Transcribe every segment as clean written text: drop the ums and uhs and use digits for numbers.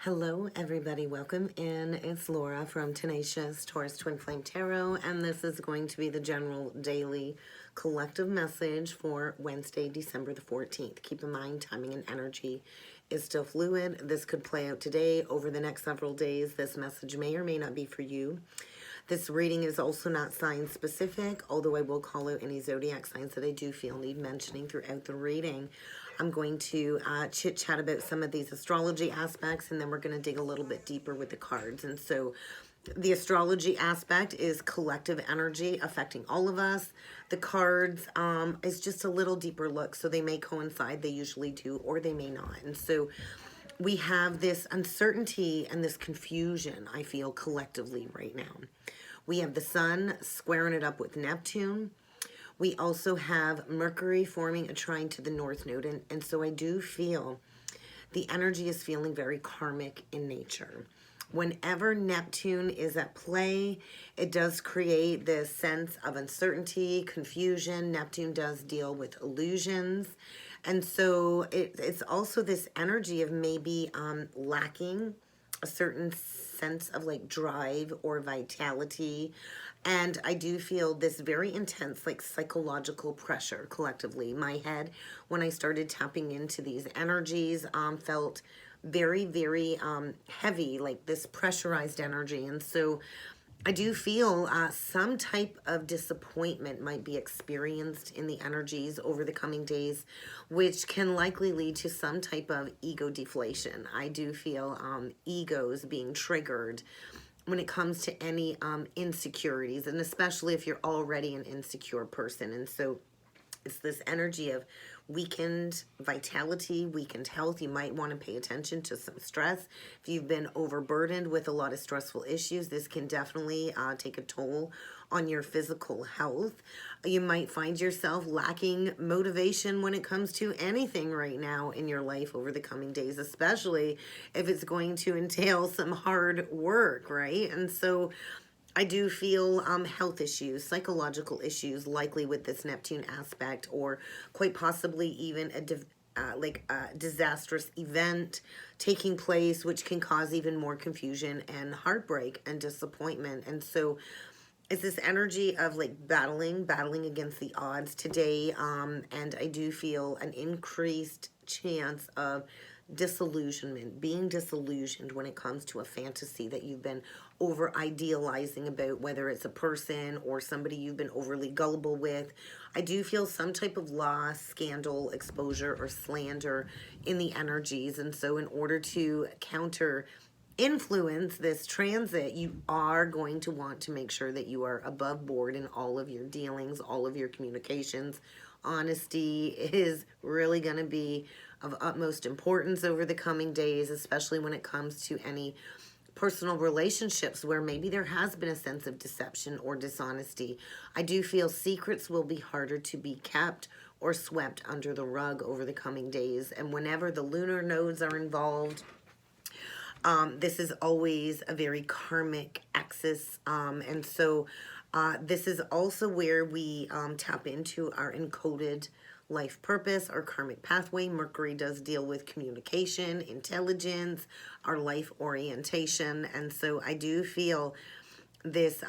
Hello everybody, welcome in. It's Laura from Tenacious Taurus Twin Flame Tarot, and this is going to be the general daily collective message for Wednesday, December the 14th. Keep in mind, timing and energy is still fluid. This could play out today, over the next several days. This message may or may not be for you. This reading is also not sign specific, although I will call out any zodiac signs that I do feel need mentioning throughout the reading. I'm going to chit-chat about some of these astrology aspects, and then we're going to dig a little bit deeper with the cards. And so the astrology aspect is collective energy affecting all of us. The cards is just a little deeper look, so they may coincide. They usually do, or they may not. And so we have this uncertainty and this confusion, I feel, collectively right now. We have the sun squaring it up with Neptune. We also have Mercury forming a trine to the North Node. And so I do feel the energy is feeling very karmic in nature. Whenever Neptune is at play, it does create this sense of uncertainty, confusion. Neptune does deal with illusions. And so it's also this energy of maybe lacking a certain sense of like drive or vitality. And I do feel this very intense like psychological pressure collectively. My head, when I started tapping into these energies, felt very, very heavy, like this pressurized energy. And so I do feel some type of disappointment might be experienced in the energies over the coming days, which can likely lead to some type of ego deflation. I do feel egos being triggered when it comes to any insecurities, and especially if you're already an insecure person. And so it's this energy of weakened vitality, weakened health. You might want to pay attention to some stress. If you've been overburdened with a lot of stressful issues, this can definitely take a toll on your physical health. You might find yourself lacking motivation when it comes to anything right now in your life over the coming days, especially if it's going to entail some hard work, right? And so I do feel health issues, psychological issues, likely with this Neptune aspect, or quite possibly even a disastrous event taking place, which can cause even more confusion and heartbreak and disappointment. And so it's this energy of like battling against the odds today. And I do feel an increased chance of disillusionment, being disillusioned when it comes to a fantasy that you've been over idealizing about, whether it's a person or somebody you've been overly gullible with. I do feel some type of loss, scandal, exposure, or slander in the energies. And so in order to counter influence this transit, you are going to want to make sure that you are above board in all of your dealings, all of your communications. Honesty is really going to be of utmost importance over the coming days, especially when it comes to any personal relationships where maybe there has been a sense of deception or dishonesty. I do feel secrets will be harder to be kept or swept under the rug over the coming days. And whenever the lunar nodes are involved, this is always a very karmic axis. And so this is also where we tap into our encoded life purpose, our karmic pathway. Mercury does deal with communication, intelligence, our life orientation. And so I do feel this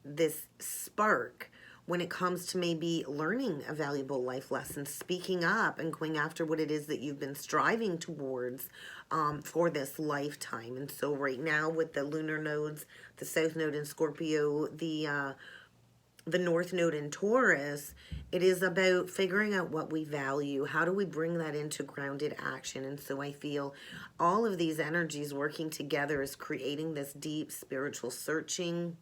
this spark when it comes to maybe learning a valuable life lesson, speaking up and going after what it is that you've been striving towards for this lifetime. And so right now with the lunar nodes, the South Node in Scorpio, the North Node in Taurus, it is about figuring out what we value. How do we bring that into grounded action? And so I feel all of these energies working together is creating this deep spiritual searching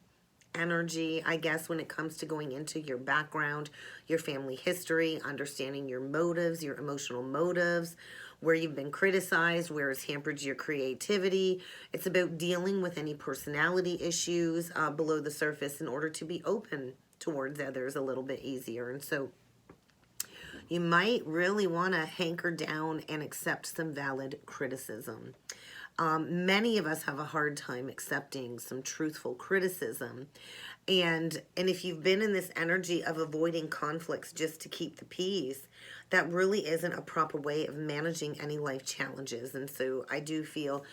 energy, I guess, when it comes to going into your background, your family history, understanding your motives, your emotional motives, where you've been criticized, where it's hampered your creativity. It's about dealing with any personality issues below the surface in order to be open towards others a little bit easier. And so you might really want to hanker down and accept some valid criticism. Many of us have a hard time accepting some truthful criticism. And if you've been in this energy of avoiding conflicts just to keep the peace, that really isn't a proper way of managing any life challenges. And so I do feel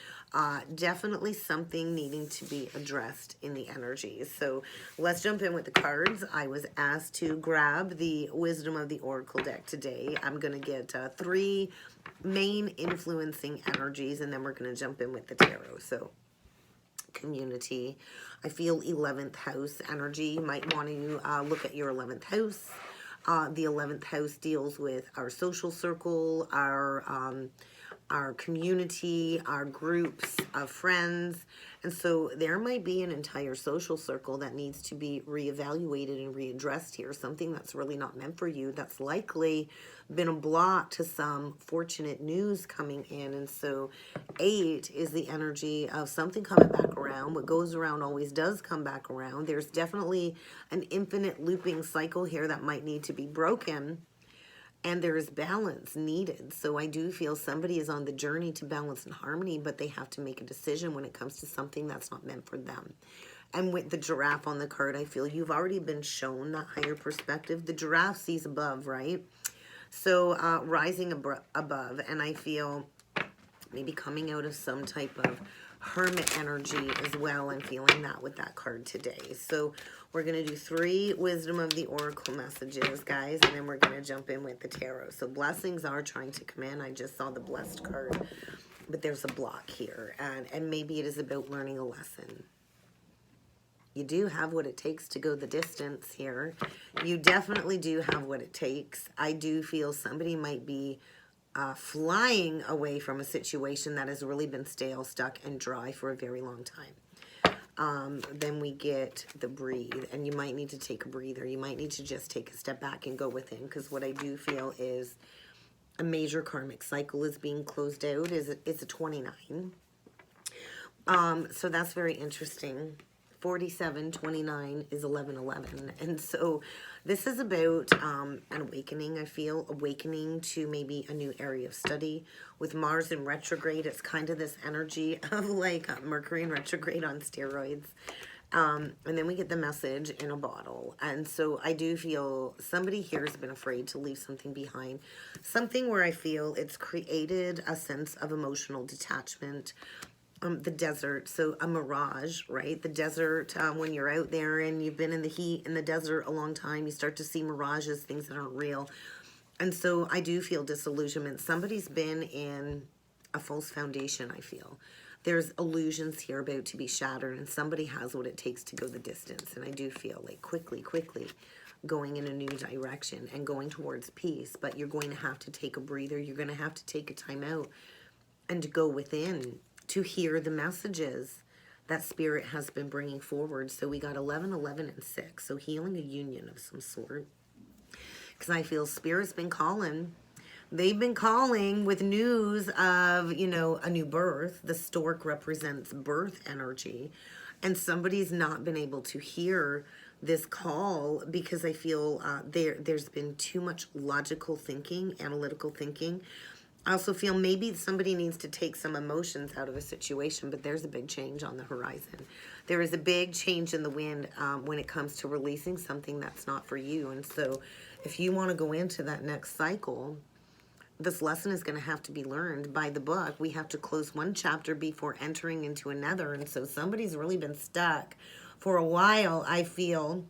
definitely something needing to be addressed in the energies. So let's jump in with the cards. I was asked to grab the Wisdom of the Oracle deck today. I'm going to get 3 main influencing energies, and then we're going to jump in with the tarot. So community, I feel 11th house energy. You might want to look at your 11th house. The 11th house deals with our social circle, our community, our groups of friends. And so there might be an entire social circle that needs to be reevaluated and readdressed here. Something that's really not meant for you, that's likely been a block to some fortunate news coming in. And so 8 is the energy of something coming back around. What goes around always does come back around. There's definitely an infinite looping cycle here that might need to be broken. And there is balance needed. So I do feel somebody is on the journey to balance and harmony, but they have to make a decision when it comes to something that's not meant for them. And with the giraffe on the card, I feel you've already been shown that higher perspective. The giraffe sees above, right? So rising above, and I feel maybe coming out of some type of hermit energy as well. I'm feeling that with that card today. So we're going to do 3 Wisdom of the Oracle messages, guys, and then we're going to jump in with the tarot. So blessings are trying to come in. I just saw the blessed card, but there's a block here, and maybe it is about learning a lesson. You do have what it takes to go the distance here. You definitely do have what it takes. I do feel somebody might be flying away from a situation that has really been stale, stuck, and dry for a very long time. Then we get the breathe, and you might need to take a breather. You might need to just take a step back and go within, because what I do feel is a major karmic cycle is being closed out. It's a 29. So that's very interesting. 4729 is 1111, and so this is about an awakening. I feel awakening to maybe a new area of study. With Mars in retrograde, it's kind of this energy of like Mercury in retrograde on steroids. And then we get the message in a bottle. And so I do feel somebody here has been afraid to leave something behind. Something where I feel it's created a sense of emotional detachment. The desert, so a mirage, right? The desert, when you're out there and you've been in the heat in the desert a long time, you start to see mirages, things that aren't real. And so I do feel disillusionment. Somebody's been in a false foundation, I feel. There's illusions here about to be shattered, and somebody has what it takes to go the distance. And I do feel like quickly going in a new direction and going towards peace. But you're going to have to take a breather. You're going to have to take a time out and to go within, to hear the messages that Spirit has been bringing forward. So we got 11, 11, and 6. So healing a union of some sort. Because I feel Spirit's been calling. They've been calling with news of, you know, a new birth. The stork represents birth energy. And somebody's not been able to hear this call because I feel there's been too much logical thinking, analytical thinking. I also feel maybe somebody needs to take some emotions out of a situation, but there's a big change on the horizon. There is a big change in the wind when it comes to releasing something that's not for you. And so if you want to go into that next cycle, this lesson is going to have to be learned by the book. We have to close one chapter before entering into another. And so somebody's really been stuck for a while, I feel,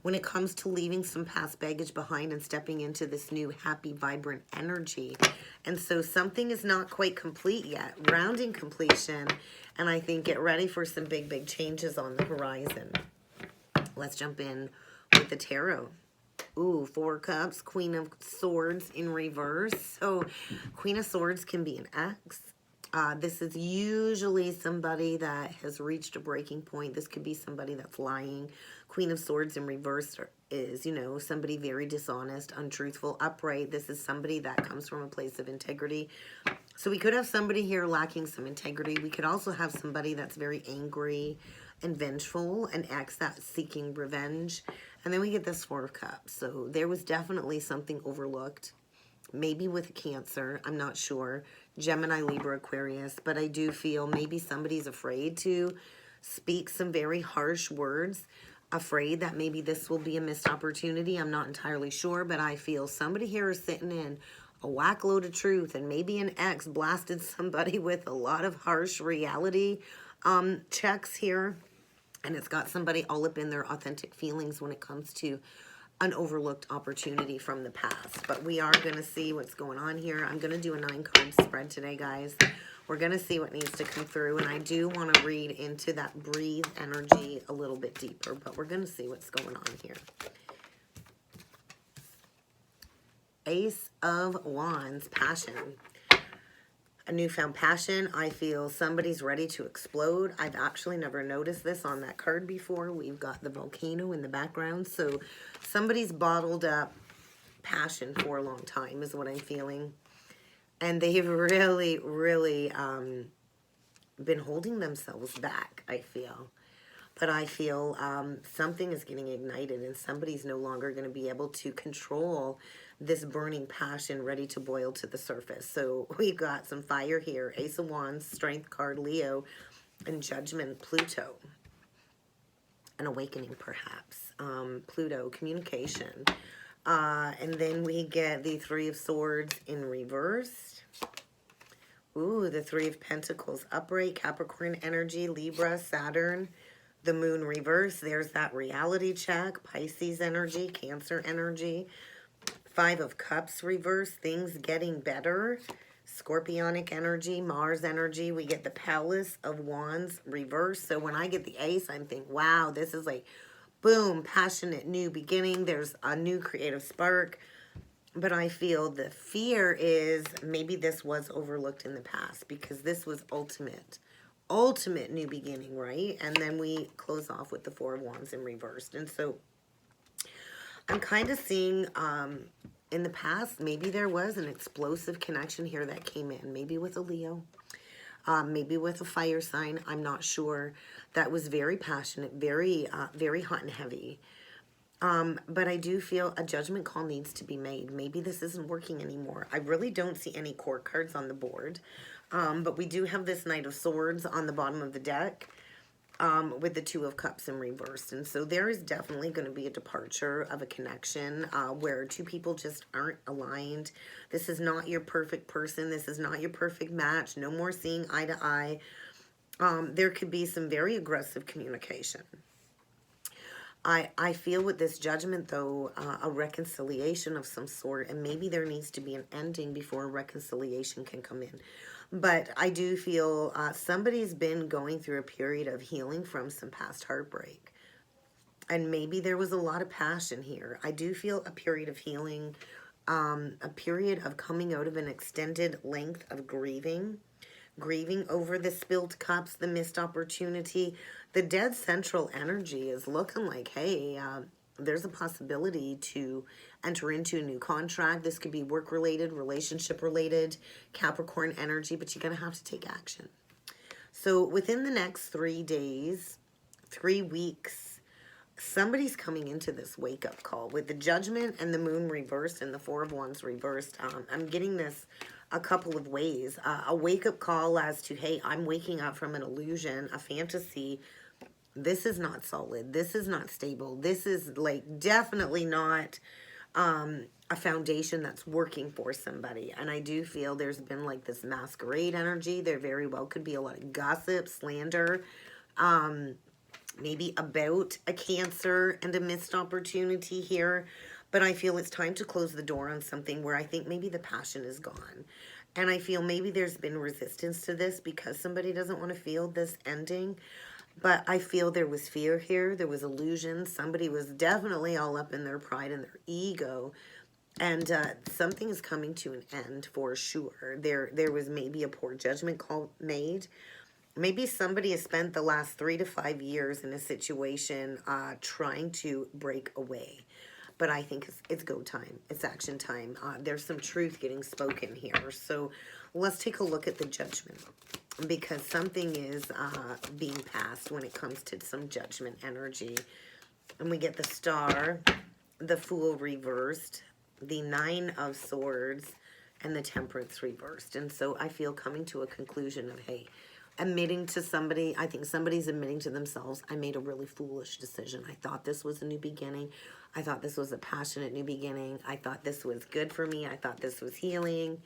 when it comes to leaving some past baggage behind and stepping into this new happy, vibrant energy. And so something is not quite complete yet, rounding completion. And I think get ready for some big, big changes on the horizon. Let's jump in with the tarot. Ooh, 4 cups, Queen of Swords in reverse. So Queen of Swords can be an ex. This is usually somebody that has reached a breaking point. This could be somebody that's lying. Queen of Swords in reverse is, you know, somebody very dishonest, untruthful, upright. This is somebody that comes from a place of integrity. So we could have somebody here lacking some integrity. We could also have somebody that's very angry and vengeful, an ex that's seeking revenge. And then we get this 4 of Cups. So there was definitely something overlooked. Maybe with Cancer, I'm not sure. Gemini, Libra, Aquarius. But I do feel maybe somebody's afraid to speak some very harsh words. afraid that maybe this will be a missed opportunity. I'm not entirely sure, but I feel somebody here is sitting in a whack load of truth, and maybe an ex blasted somebody with a lot of harsh reality checks here, and it's got somebody all up in their authentic feelings when it comes to an overlooked opportunity from the past. But we are going to see what's going on here. I'm going to do a 9-card spread today, guys. We're going to see what needs to come through, and I do want to read into that breathe energy a little bit deeper, but we're going to see what's going on here. Ace of Wands, passion. A newfound passion. I feel somebody's ready to explode. I've actually never noticed this on that card before. We've got the volcano in the background, so somebody's bottled up passion for a long time is what I'm feeling. And they've really, really been holding themselves back, I feel. But I feel something is getting ignited, and somebody's no longer going to be able to control this burning passion ready to boil to the surface. So we've got some fire here. Ace of Wands, Strength card, Leo, and Judgment, Pluto. An awakening, perhaps. Pluto, communication. And then we get the Three of Swords in reverse. Ooh, the Three of Pentacles upright, Capricorn energy, Libra, Saturn, the Moon reverse. There's that reality check, Pisces energy, Cancer energy. Five of Cups reverse, things getting better. Scorpionic energy, Mars energy. We get the Palace of Wands reverse. So when I get the Ace, I'm thinking, wow, this is like, boom, passionate new beginning. There's a new creative spark. But I feel the fear is maybe this was overlooked in the past, because this was ultimate new beginning, right? And then we close off with the Four of Wands in reverse. And so I'm kind of seeing in the past, maybe there was an explosive connection here that came in, maybe with a Leo, maybe with a fire sign, I'm not sure. That was very passionate, very hot and heavy. But I do feel a judgment call needs to be made. Maybe this isn't working anymore. I really don't see any court cards on the board. But we do have this Knight of Swords on the bottom of the deck. With the Two of Cups in reverse. And so there is definitely going to be a departure of a connection where two people just aren't aligned. This is not your perfect person. This is not your perfect match. No more seeing eye to eye. There could be some very aggressive communication. I feel with this judgment, though, a reconciliation of some sort, and maybe there needs to be an ending before a reconciliation can come in. But I do feel somebody's been going through a period of healing from some past heartbreak. And maybe there was a lot of passion here. I do feel a period of healing, a period of coming out of an extended length of grieving over the spilled cups, the missed opportunity. The dead central energy is looking like, hey, there's a possibility to enter into a new contract. This could be work-related, relationship-related, Capricorn energy, but you're going to have to take action. So within the next 3 days, 3 weeks, somebody's coming into this wake-up call. With the Judgment and the Moon reversed and the Four of Wands reversed, I'm getting this a couple of ways. A wake-up call as to, hey, I'm waking up from an illusion, a fantasy. This is not solid. This is not stable. This is like definitely not a foundation that's working for somebody. And I do feel there's been like this masquerade energy. There very well could be a lot of gossip, slander, maybe about a Cancer and a missed opportunity here. But I feel it's time to close the door on something where I think maybe the passion is gone. And I feel maybe there's been resistance to this because somebody doesn't want to feel this ending. But I feel there was fear here. There was illusion. Somebody was definitely all up in their pride and their ego. And something is coming to an end for sure. There was maybe a poor judgment call made. Maybe somebody has spent the last 3 to 5 years in a situation trying to break away. But I think it's go time. It's action time. There's some truth getting spoken here. So let's take a look at the Judgment, because something is being passed when it comes to some judgment energy. And we get the Star, the Fool reversed, the Nine of Swords, and the Temperance reversed. And so I feel coming to a conclusion of, hey, admitting to somebody, I think somebody's admitting to themselves, I made a really foolish decision. I thought this was a new beginning. I thought this was a passionate new beginning. I thought this was good for me. I thought this was healing.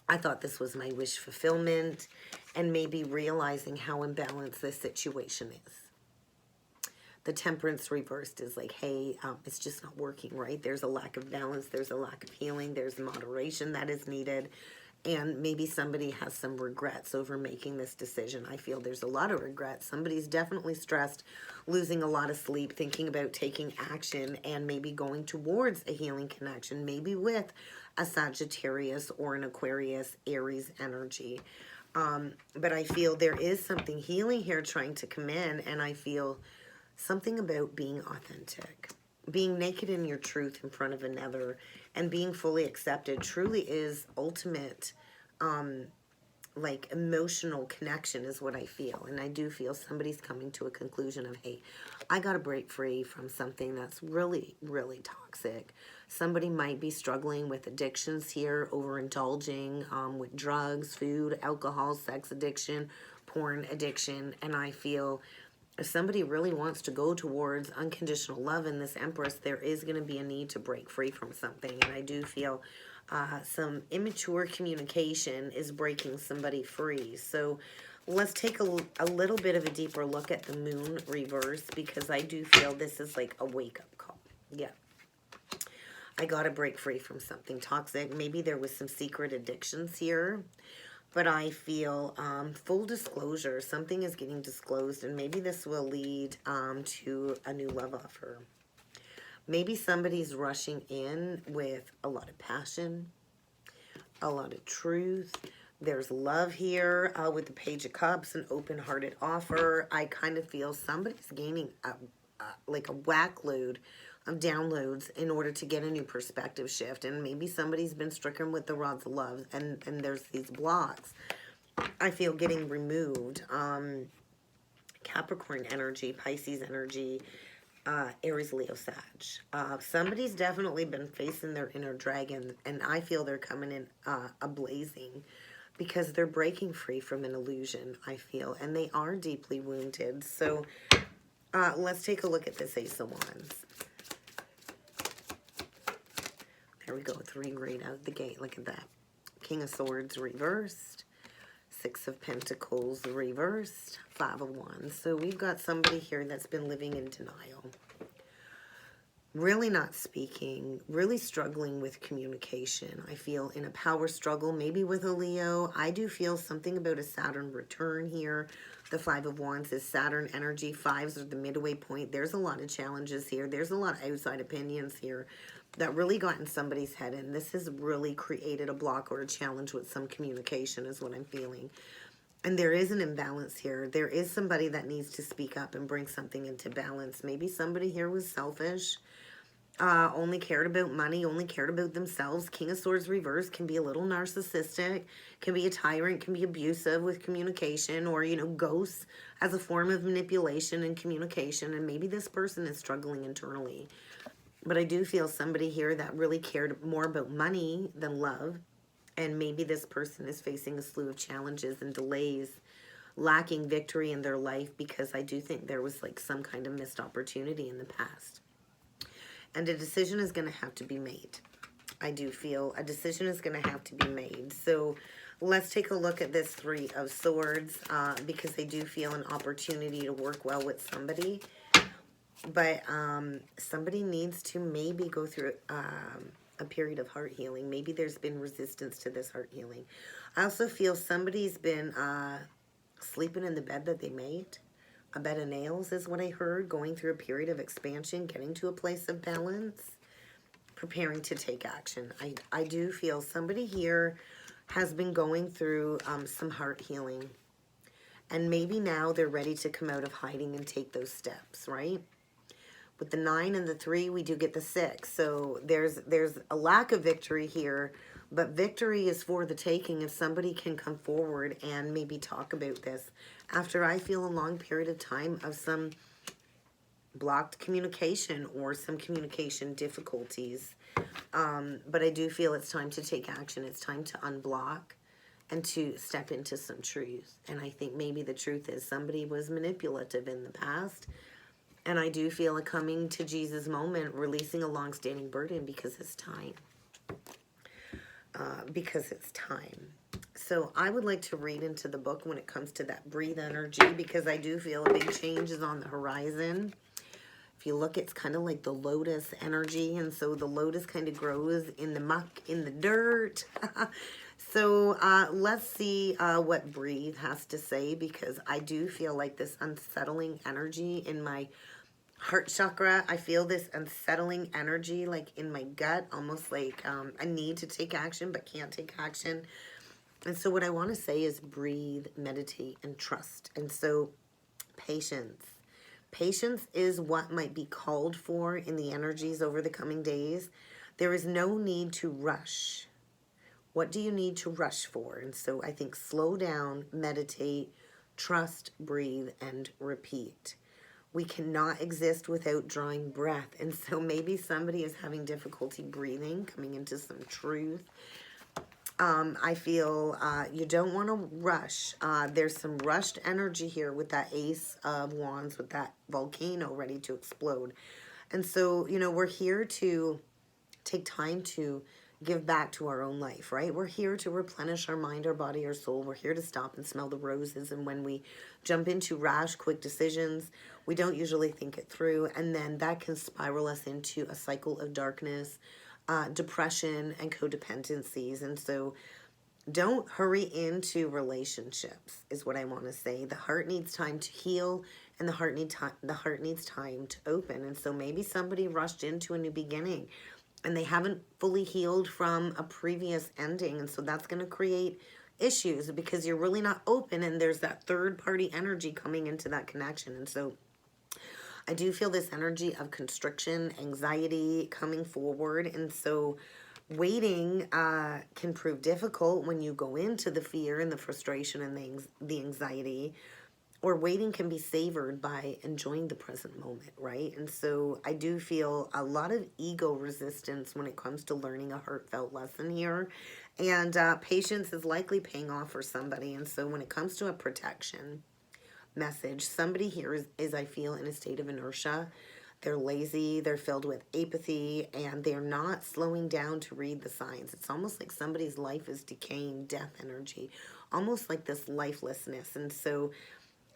I thought this was my wish fulfillment. And maybe realizing how imbalanced this situation is. The Temperance reversed is like, hey, it's just not working, right? There's a lack of balance. There's a lack of healing. There's moderation that is needed. And maybe somebody has some regrets over making this decision. I feel there's a lot of regrets. Somebody's definitely stressed, losing a lot of sleep, thinking about taking action, and maybe going towards a healing connection, maybe with a Sagittarius or an Aquarius, Aries energy. But I feel there is something healing here trying to come in, and I feel something about being authentic. Being naked in your truth in front of another and being fully accepted truly is ultimate, like, emotional connection is what I feel. And I do feel somebody's coming to a conclusion of, hey, I got to break free from something that's really, really toxic. Somebody might be struggling with addictions here, overindulging with drugs, food, alcohol, sex addiction, porn addiction. And I feel if somebody really wants to go towards unconditional love in this Empress, there is going to be a need to break free from something. And I do feel some immature communication is breaking somebody free. So let's take a little bit of a deeper look at the Moon reverse, because I do feel this is like a wake-up call. Yeah. I got to break free from something toxic. Maybe there was some secret addictions here. But I feel full disclosure, something is getting disclosed, and maybe this will lead to a new love offer. Maybe somebody's rushing in with a lot of passion, a lot of truth. There's love here with the Page of Cups, an open-hearted offer. I kind of feel somebody's gaining like a whack load of downloads in order to get a new perspective shift. And maybe somebody's been stricken with the rods of love, and there's these blocks I feel getting removed. Capricorn energy, Pisces energy, Aries, Leo, Sag. Somebody's definitely been facing their inner dragon, and I feel they're coming in ablazing because they're breaking free from an illusion, I feel, and they are deeply wounded. So let's take a look at this Ace of Wands. There we go, 3 right out the gate. Look at that. King of Swords reversed. 6 of Pentacles reversed. 5 of Wands. So we've got somebody here that's been living in denial. Really not speaking. Really struggling with communication. I feel in a power struggle, maybe with a Leo. I do feel something about a Saturn return here. The 5 of Wands is Saturn energy. 5s are the midway point. There's a lot of challenges here. There's a lot of outside opinions here that really got in somebody's head, and this has really created a block or a challenge with some communication is what I'm feeling. And there is an imbalance here. There is somebody that needs to speak up and bring something into balance. Maybe somebody here was selfish, only cared about money, only cared about themselves. King of Swords reverse can be a little narcissistic, can be a tyrant, can be abusive with communication, or, you know, ghosts as a form of manipulation and communication. And maybe this person is struggling internally. But I do feel somebody here that really cared more about money than love. And maybe this person is facing a slew of challenges and delays, lacking victory in their life, because I do think there was like some kind of missed opportunity in the past. And a decision is going to have to be made. I do feel a decision is going to have to be made. So let's take a look at this 3 of Swords, because I do feel an opportunity to work well with somebody. But somebody needs to maybe go through a period of heart healing. Maybe there's been resistance to this heart healing. I also feel somebody's been sleeping in the bed that they made. A bed of nails is what I heard. Going through a period of expansion, getting to a place of balance, preparing to take action. I do feel somebody here has been going through some heart healing. And maybe now they're ready to come out of hiding and take those steps, right? With the 9 and the 3, we do get the 6. So there's a lack of victory here, but victory is for the taking if somebody can come forward and maybe talk about this after I feel a long period of time of some blocked communication or some communication difficulties. But I do feel it's time to take action. It's time to unblock. and to step into some truth. And I think maybe the truth is somebody was manipulative in the past. And I do feel a coming to Jesus moment, releasing a long-standing burden because it's time. Because it's time. So I would like to read into the book when it comes to that breathe energy, because I do feel a big change is on the horizon. If you look, it's kind of like the lotus energy. And so the lotus kind of grows in the muck, in the dirt. So let's see what breathe has to say, because I do feel like this unsettling energy in my heart chakra. I feel this unsettling energy like in my gut, almost like a need to take action but can't take action. And so what I want to say is breathe, meditate, and trust. And so patience. Patience is what might be called for in the energies over the coming days. There is no need to rush. What do you need to rush for? And so I think slow down, meditate, trust, breathe, and repeat. We cannot exist without drawing breath. And so maybe somebody is having difficulty breathing, coming into some truth. I feel you don't want to rush. There's some rushed energy here with that Ace of Wands, with that volcano ready to explode. And so, you know, we're here to take time to give back to our own life, right? We're here to replenish our mind, our body, our soul. We're here to stop and smell the roses. And when we jump into rash, quick decisions, we don't usually think it through. And then that can spiral us into a cycle of darkness, depression, and codependencies. And so don't hurry into relationships is what I want to say. The heart needs time to heal, and the heart needs time to open. And so maybe somebody rushed into a new beginning and they haven't fully healed from a previous ending. And so that's going to create issues because you're really not open, and there's that third party energy coming into that connection. And so I do feel this energy of constriction, anxiety coming forward. And so waiting can prove difficult when you go into the fear and the frustration and the anxiety. Or waiting can be savored by enjoying the present moment, right? And so I do feel a lot of ego resistance when it comes to learning a heartfelt lesson here. And patience is likely paying off for somebody. And so when it comes to a protection message, somebody here is I feel, in a state of inertia. They're lazy, they're filled with apathy, and they're not slowing down to read the signs. It's almost like somebody's life is decaying, death energy, almost like this lifelessness. And so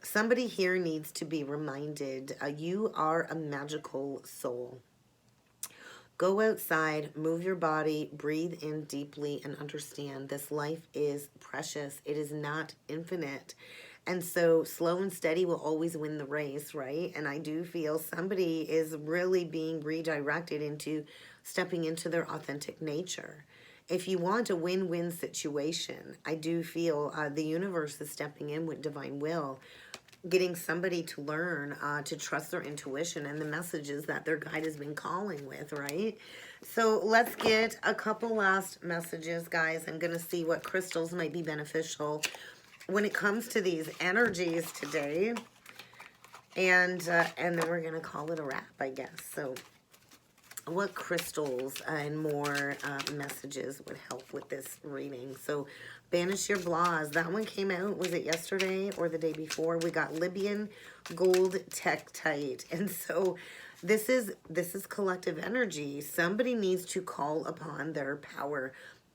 somebody here needs to be reminded, you are a magical soul. Go outside, move your body, breathe in deeply, and understand this life is precious. It is not infinite. And so slow and steady will always win the race, right? And I do feel somebody is really being redirected into stepping into their authentic nature. If you want a win-win situation, I do feel the universe is stepping in with divine will, getting somebody to learn to trust their intuition and the messages that their guide has been calling with, right? So let's get a couple last messages, guys. I'm going to see what crystals might be beneficial when it comes to these energies today. And then we're going to call it a wrap, I guess. So what crystals and more messages would help with this reading? So banish your blahs. That one came out, was it yesterday or the day before? We got Libyan gold tektite. And so this is collective energy. Somebody needs to call upon their power.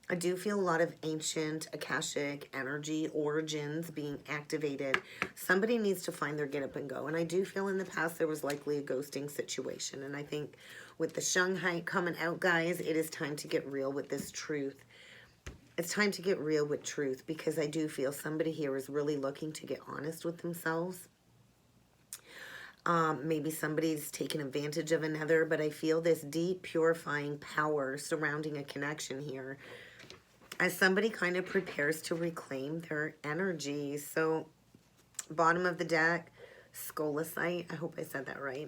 I do feel a lot of ancient Akashic energy origins being activated. Somebody needs to find their get up and go. And I do feel in the past there was likely a ghosting situation. And I think with the Shanghai coming out, guys, it is time to get real with this truth. It's time to get real with truth, because I do feel somebody here is really looking to get honest with themselves. Maybe somebody's taking advantage of another, but I feel this deep purifying power surrounding a connection here as somebody kind of prepares to reclaim their energy. So bottom of the deck, Scolasite, I hope I said that right.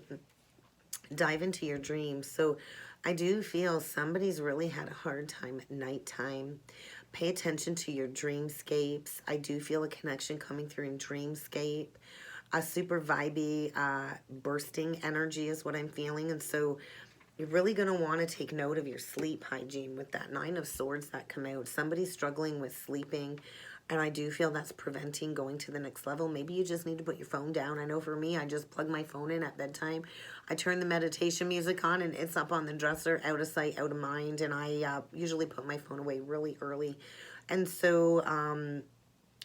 Dive into your dreams. So I do feel somebody's really had a hard time at nighttime. Pay attention to your dreamscapes. I do feel a connection coming through in dreamscape. A super vibey, bursting energy is what I'm feeling. And so you're really going to want to take note of your sleep hygiene with that Nine of Swords that come out. Somebody's struggling with sleeping. And I do feel that's preventing going to the next level. Maybe you just need to put your phone down. I know for me, I just plug my phone in at bedtime. I turn the meditation music on and it's up on the dresser, out of sight, out of mind. And I usually put my phone away really early. And so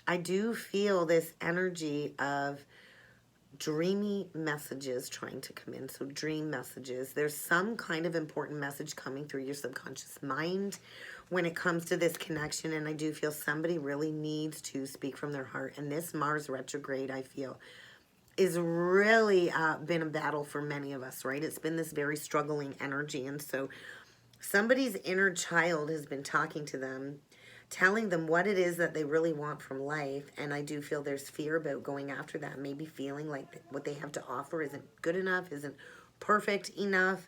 I do feel this energy of dreamy messages trying to come in. So dream messages. There's some kind of important message coming through your subconscious mind when it comes to this connection. And I do feel somebody really needs to speak from their heart. And this Mars retrograde, I feel, is really been a battle for many of us, right? It's been this very struggling energy. And so somebody's inner child has been talking to them, telling them what it is that they really want from life. And I do feel there's fear about going after that, maybe feeling like what they have to offer isn't good enough, isn't perfect enough.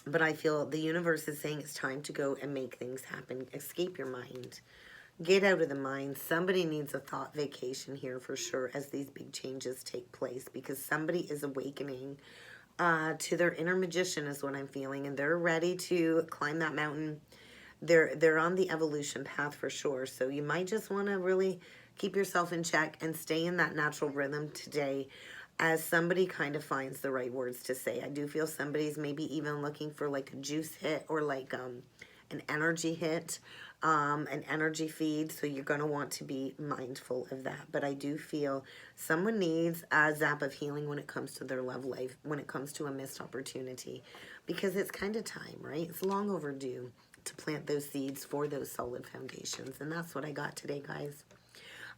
But I feel the universe is saying it's time to go and make things happen. Escape your mind. Get out of the mind. Somebody needs a thought vacation here for sure as these big changes take place, because somebody is awakening to their inner magician is what I'm feeling, and they're ready to climb that mountain. They're on the evolution path for sure. So you might just want to really keep yourself in check and stay in that natural rhythm today as somebody kind of finds the right words to say. I do feel somebody's maybe even looking for like a juice hit or like an energy hit, an energy feed. So you're going to want to be mindful of that. But I do feel someone needs a zap of healing when it comes to their love life, when it comes to a missed opportunity, because it's kind of time, right? It's long overdue to plant those seeds for those solid foundations. And that's what I got today, guys.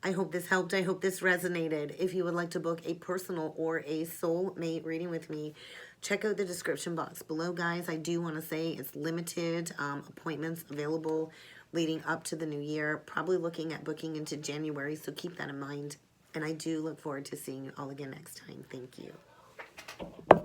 I hope this helped. I hope this resonated. If you would like to book a personal or a soulmate reading with me, check out the description box below, guys. I do want to say it's limited appointments available leading up to the new year. Probably looking at booking into January, so keep that in mind. And I do look forward to seeing you all again next time. Thank you.